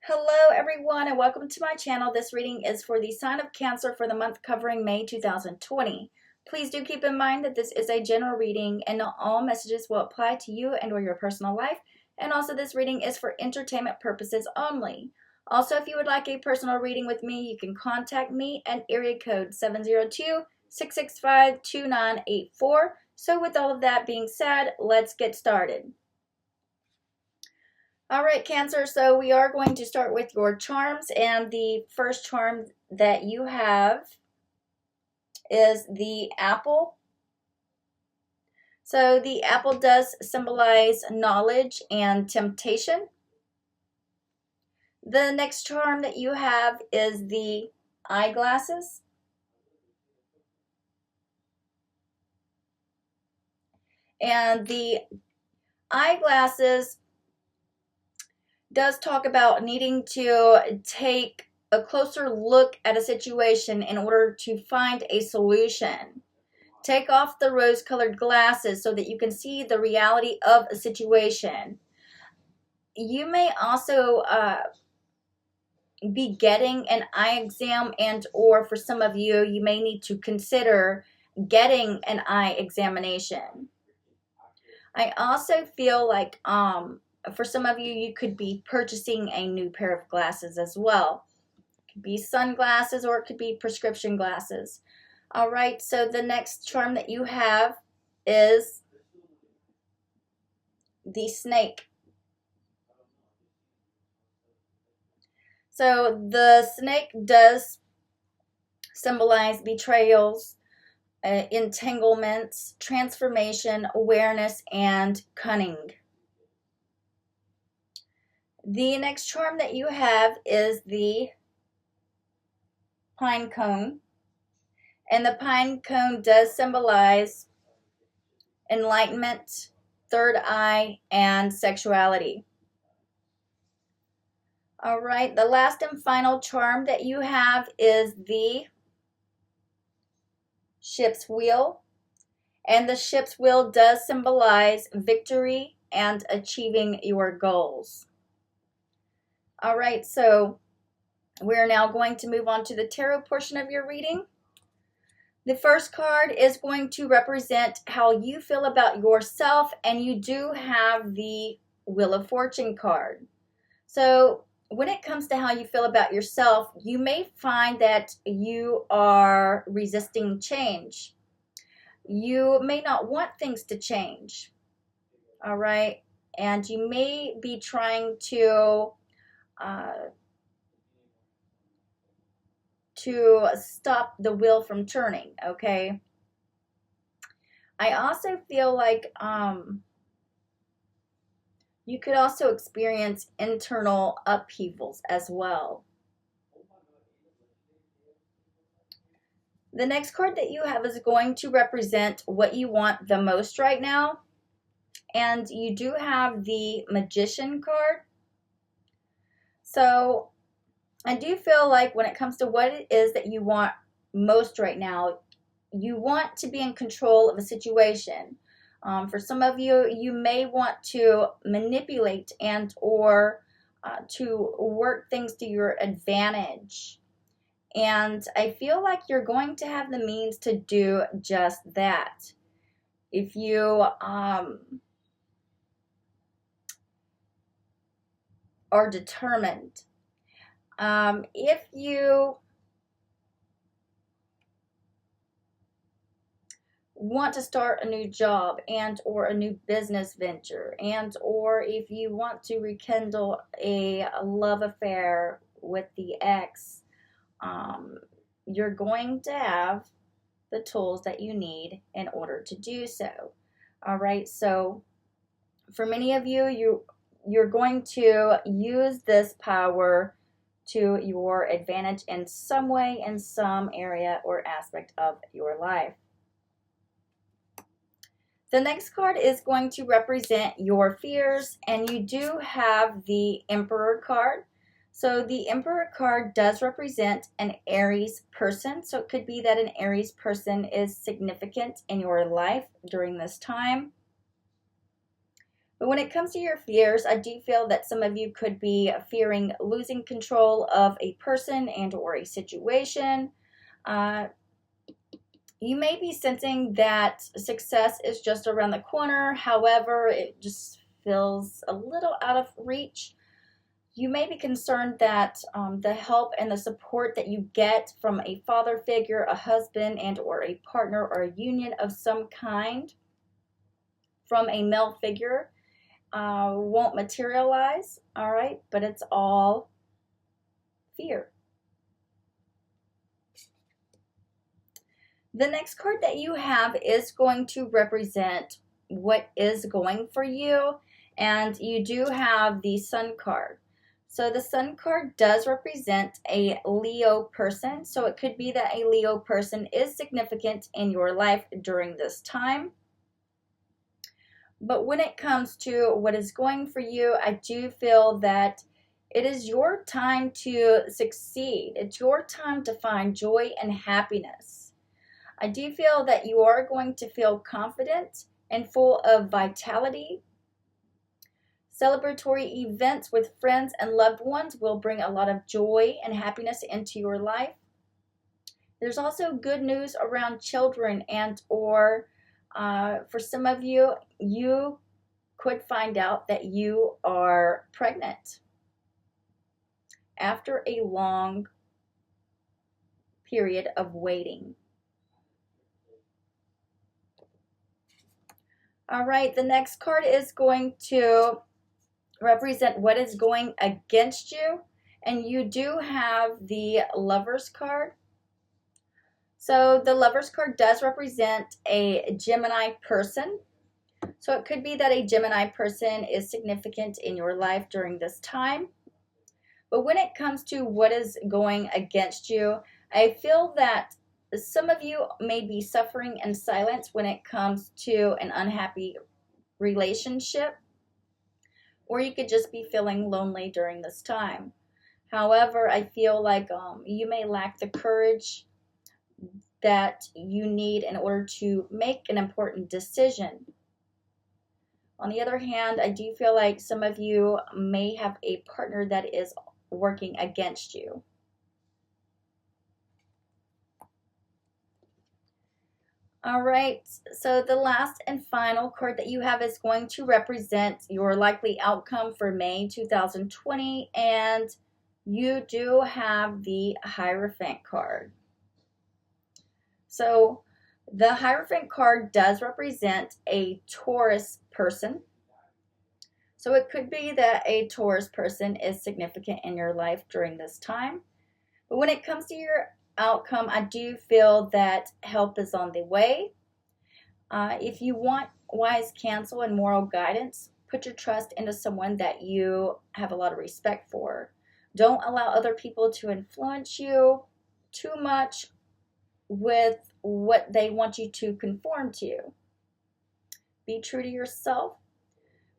Hello everyone and welcome to my channel. This reading is for the sign of Cancer for the month covering May 2020. Please do keep in mind that this is a general reading and not all messages will apply to you and or your personal life. And also this reading is for entertainment purposes only. Also, if you would like a personal reading with me, you can contact me at area code 702-665-2984. So with all of that being said, let's get started. All right, Cancer, so we are going to start with your charms, and the first charm that you have is the apple. So the apple does symbolize knowledge and temptation. The next charm that you have is the eyeglasses. And the eyeglasses does talk about needing to take a closer look at a situation in order to find a solution. Take off the rose-colored glasses so that you can see the reality of a situation. You may also be getting an eye exam, and or for some of you, you may need to consider getting an eye examination. I also feel like for some of you, you could be purchasing a new pair of glasses as well. It could be sunglasses or it could be prescription glasses. All right, so the next charm that you have is the snake. So the snake does symbolize betrayals, entanglements, transformation, awareness, and cunning. The next charm that you have is the pine cone. And the pine cone does symbolize enlightenment, third eye, and sexuality. All right, the last and final charm that you have is the ship's wheel. And the ship's wheel does symbolize victory and achieving your goals. All right, so we're now going to move on to the tarot portion of your reading. The first card is going to represent how you feel about yourself, and you do have the Wheel of Fortune card. So when it comes to how you feel about yourself, you may find that you are resisting change. You may not want things to change, all right? And you may be trying to stop the wheel from turning, okay? I also feel like you could also experience internal upheavals as well. The next card that you have is going to represent what you want the most right now. And you do have the Magician card. So I do feel like when it comes to what it is that you want most right now, you want to be in control of a situation. For some of you, you may want to manipulate and or to work things to your advantage. And I feel like you're going to have the means to do just that. If you are determined. If you want to start a new job and or a new business venture, and or if you want to rekindle a love affair with the ex, you're going to have the tools that you need in order to do so. All right, so for many of you, you're going to use this power to your advantage in some way, in some area or aspect of your life. The next card is going to represent your fears, and you do have the Emperor card. So the Emperor card does represent an Aries person. So it could be that an Aries person is significant in your life during this time. But when it comes to your fears, I do feel that some of you could be fearing losing control of a person and or a situation. Uh, you may be sensing that success is just around the corner. However, it just feels a little out of reach. You may be concerned that the help and the support that you get from a father figure, a husband and or a partner or a union of some kind from a male figure won't materialize, all right? But it's all fear. The next card that you have is going to represent what is going for you, and you do have the Sun card. So the Sun card does represent a Leo person, so it could be that a Leo person is significant in your life during this time. But when it comes to what is going for you, I do feel that it is your time to succeed. It's your time to find joy and happiness. I do feel that you are going to feel confident and full of vitality. Celebratory events with friends and loved ones will bring a lot of joy and happiness into your life. There's also good news around children and or for some of you, you could find out that you are pregnant after a long period of waiting. All right, the next card is going to represent what is going against you, and you do have the Lovers card. So the Lovers card does represent a Gemini person. So it could be that a Gemini person is significant in your life during this time. But when it comes to what is going against you, I feel that some of you may be suffering in silence when it comes to an unhappy relationship, or you could just be feeling lonely during this time. However, I feel like you may lack the courage that you need in order to make an important decision. On the other hand, I do feel like some of you may have a partner that is working against you. All right, so the last and final card that you have is going to represent your likely outcome for May 2020, and you do have the Hierophant card. So the Hierophant card does represent a Taurus person. So it could be that a Taurus person is significant in your life during this time. But when it comes to your outcome, I do feel that help is on the way. If you want wise counsel and moral guidance, put your trust into someone that you have a lot of respect for. Don't allow other people to influence you too much with what they want you to conform to. Be true to yourself.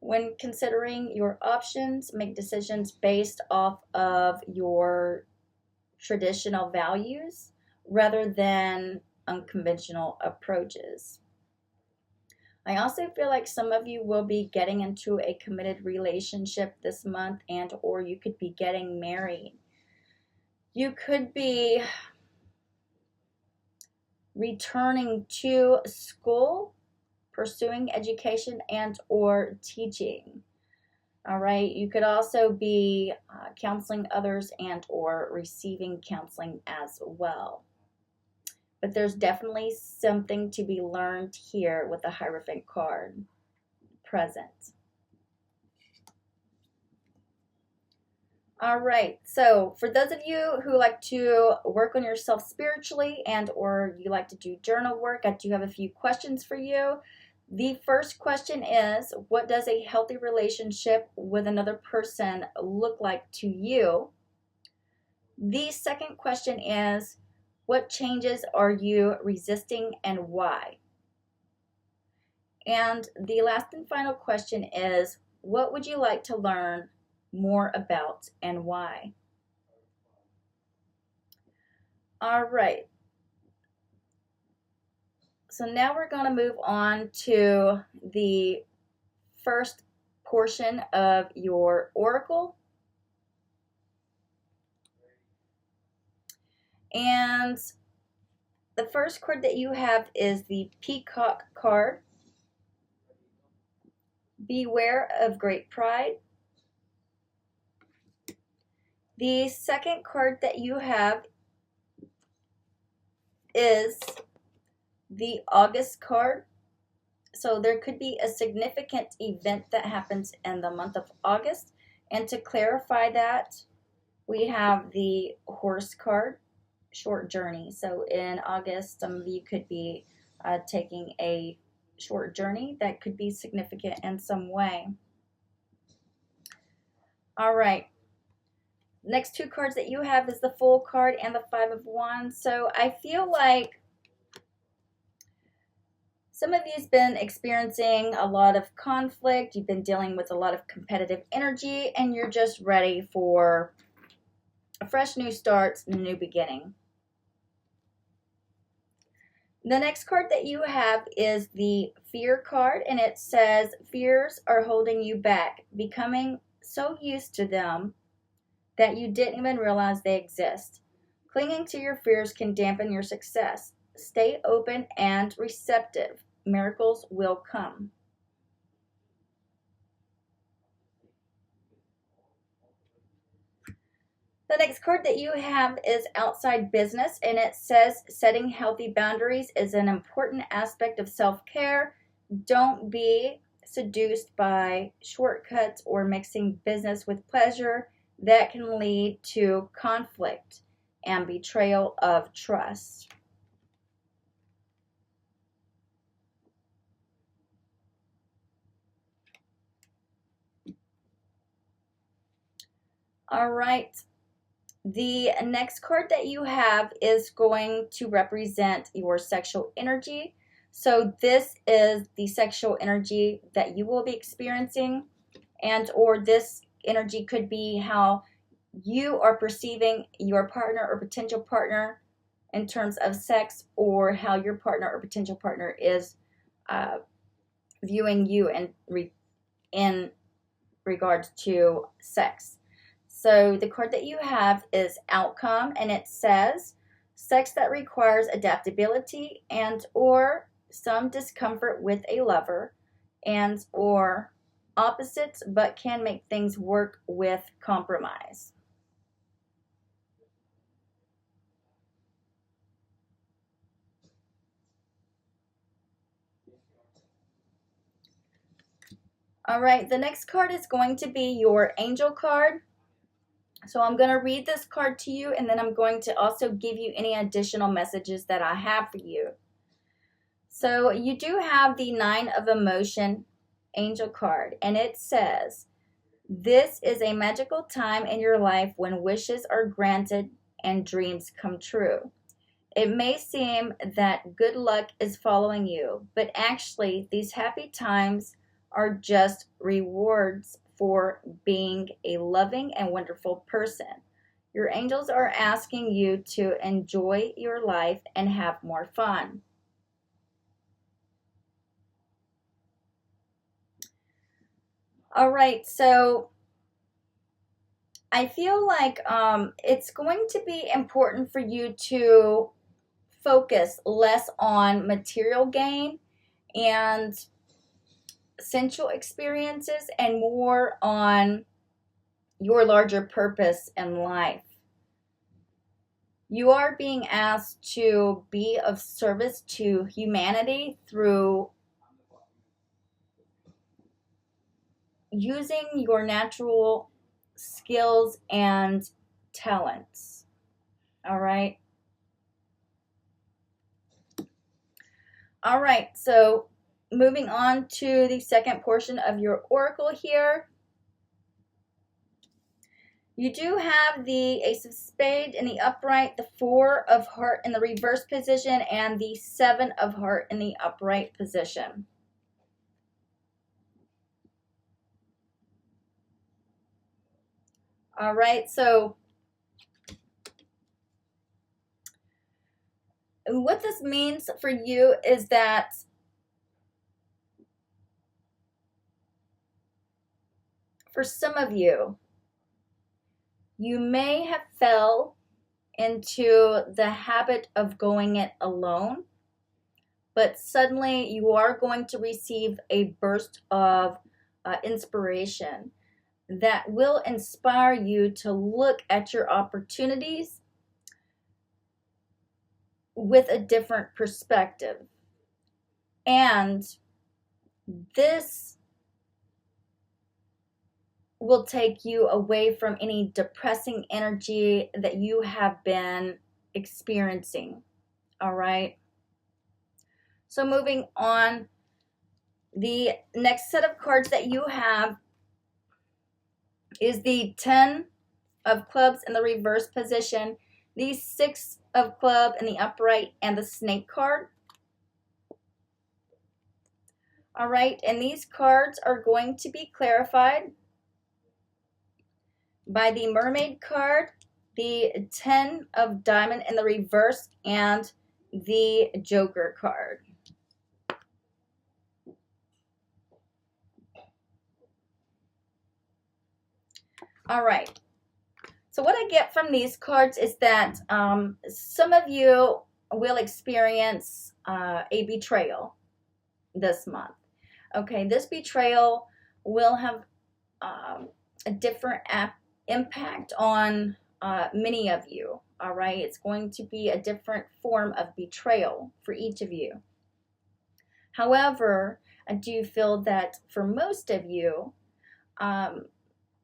When considering your options, make decisions based off of your traditional values rather than unconventional approaches. I also feel like some of you will be getting into a committed relationship this month, and or you could be getting married. You could be returning to school, pursuing education and or teaching. All right, you could also be counseling others and or receiving counseling as well. But there's definitely something to be learned here with the Hierophant card present. All right, so for those of you who like to work on yourself spiritually and or you like to do journal work, I do have a few questions for you. The first question is, what does a healthy relationship with another person look like to you? The second question is, what changes are you resisting and why? And the last and final question is, what would you like to learn more about and why? All right. So now we're going to move on to the first portion of your oracle. And the first card that you have is the Peacock card. Beware of great pride. The second card that you have is the August card. So there could be a significant event that happens in the month of August. And to clarify that, we have the Horse card, short journey. So in August, some of you could be taking a short journey that could be significant in some way. All right. Next two cards that you have is the Fool card and the Five of Wands. So I feel like some of you's been experiencing a lot of conflict. You've been dealing with a lot of competitive energy, and you're just ready for a fresh new start, a new beginning. The next card that you have is the Fear card, and it says, fears are holding you back, becoming so used to them that you didn't even realize they exist. Clinging to your fears can dampen your success. Stay open and receptive. Miracles will come. The next card that you have is Outside Business, and it says setting healthy boundaries is an important aspect of self-care. Don't be seduced by shortcuts or mixing business with pleasure. That can lead to conflict and betrayal of trust. All right. The next card that you have is going to represent your sexual energy. So this is the sexual energy that you will be experiencing, and or this energy could be how you are perceiving your partner or potential partner in terms of sex, or how your partner or potential partner is viewing you in regards to sex. So the card that you have is Outcome, and it says sex that requires adaptability and or some discomfort with a lover, and or opposites, but can make things work with compromise. All right, the next card is going to be your Angel card. So I'm going to read this card to you, and then I'm going to also give you any additional messages that I have for you. So you do have the Nine of Emotion Angel card, and it says, this is a magical time in your life when wishes are granted and dreams come true. It may seem that good luck is following you, but actually these happy times are just rewards for being a loving and wonderful person. Your angels are asking you to enjoy your life and have more fun. All right, so I feel like it's going to be important for you to focus less on material gain and sensual experiences and more on your larger purpose in life. You are being asked to be of service to humanity through using your natural skills and talents. All right. All right, so moving on to the second portion of your oracle here. You do have the Ace of Spades in the upright, the Four of Heart in the reverse position, and the Seven of Heart in the upright position. All right, so what this means for you is that For some of you, you may have fell into the habit of going it alone, but suddenly you are going to receive a burst of inspiration that will inspire you to look at your opportunities with a different perspective. And this will take you away from any depressing energy that you have been experiencing. All right. So moving on, the next set of cards that you have is the 10 of clubs in the reverse position, the 6 of club in the upright, and the snake card. All right, and these cards are going to be clarified by the mermaid card, the 10 of diamond in the reverse, and the joker card. All right. So what I get from these cards is that some of you will experience a betrayal this month. Okay, this betrayal will have a different impact on many of you. All right, it's going to be a different form of betrayal for each of you. However, I do feel that for most of you,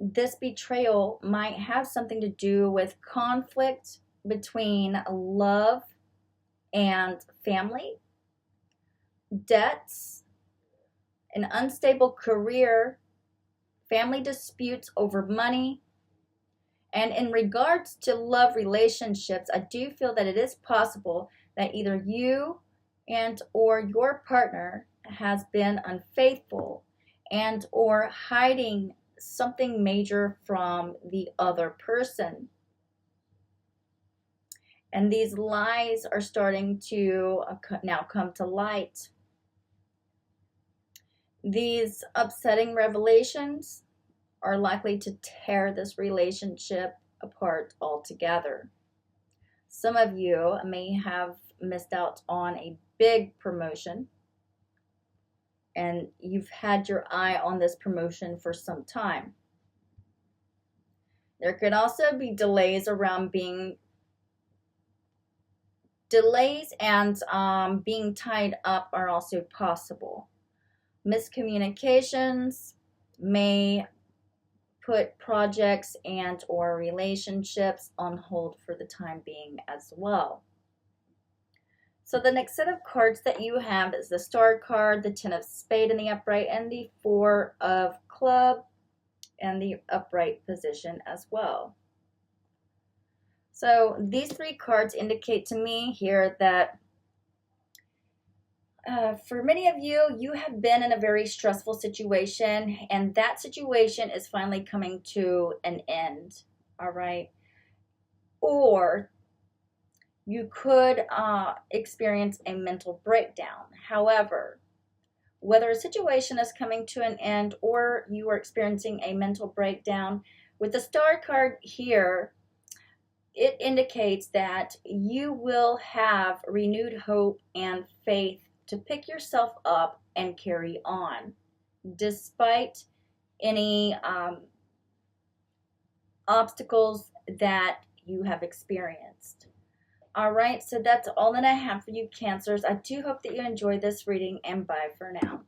this betrayal might have something to do with conflict between love and family, debts, an unstable career, family disputes over money. And in regards to love relationships, I do feel that it is possible that either you and or your partner has been unfaithful and or hiding something major from the other person. And these lies are starting to now come to light. These upsetting revelations are likely to tear this relationship apart altogether. Some of you may have missed out on a big promotion, and you've had your eye on this promotion for some time. There could also be delays and being tied up are also possible. Miscommunications may put projects and or relationships on hold for the time being as well. So the next set of cards that you have is the star card, the 10 of spade in the upright, and the 4 of club in the upright position as well. So these 3 cards indicate to me here that for many of you, you have been in a very stressful situation, and that situation is finally coming to an end, all right? Or you could experience a mental breakdown. However, whether a situation is coming to an end or you are experiencing a mental breakdown, with the star card here, it indicates that you will have renewed hope and faith to pick yourself up and carry on, despite any obstacles that you have experienced. All right, so that's all that I have for you, Cancers. I do hope that you enjoyed this reading, and bye for now.